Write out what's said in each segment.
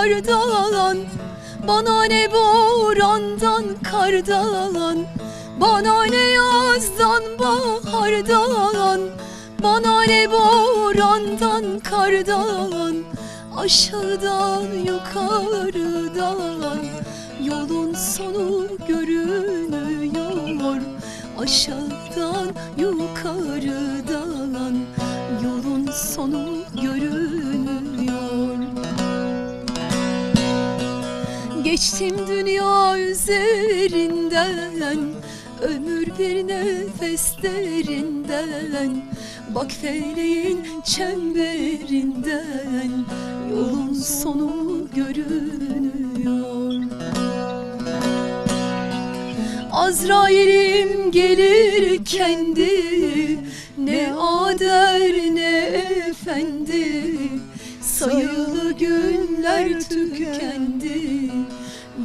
kardan, bana ne borandan kardan, bana ne yazdan bahardan, bana ne borandan kardan, aşağıdan yukarıdan yolun sonu görünüyor. Aşağıdan yukarıdan yolun sonu görünüyor. Geçtim dünya üzerinden, ömür bir nefes derinden. Bak feleğin çemberinden yolun sonu görünüyor. Azrail'im gelir kendi, ne ader ne efendi. Sayılı günler tükendi,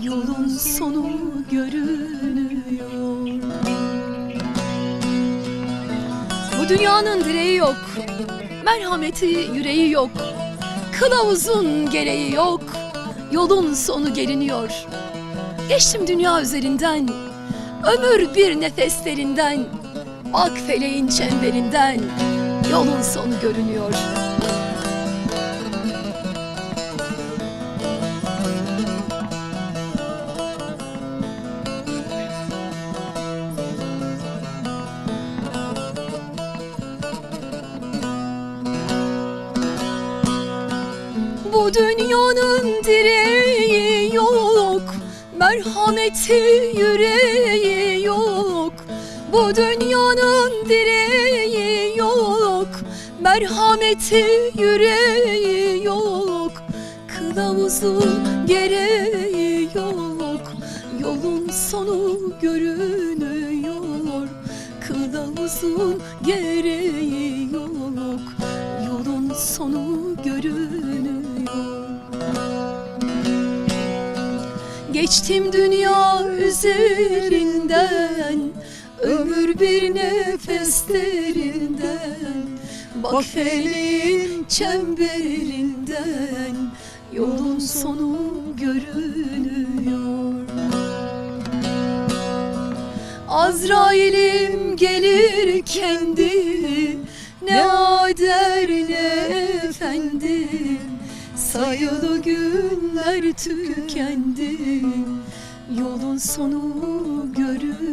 yolun sonu görünüyor. Bu dünyanın direği yok, merhameti yüreği yok, kılavuzun gereği yok, yolun sonu geliniyor. Geçtim dünya üzerinden, ömür bir nefeslerinden, bak feleğin çemberinden yolun sonu görünüyor. Bu dünyanın direği yok, merhameti yüreği yok. Bu dünyanın direği yok, merhameti yüreği yok, kılavuzun gereği yok, yolun sonu görünüyor. Kılavuzun gereği yok, yolun sonu görünüyor. Geçtim dünya üzerinden, ömür bir nefes derinden. Bak feleğin çemberinden yolun sonu görünüyor. Azrail'im gelir kendi, ne ader ne efendi. Sayılı günler tükendi, yolun sonu görünüyor.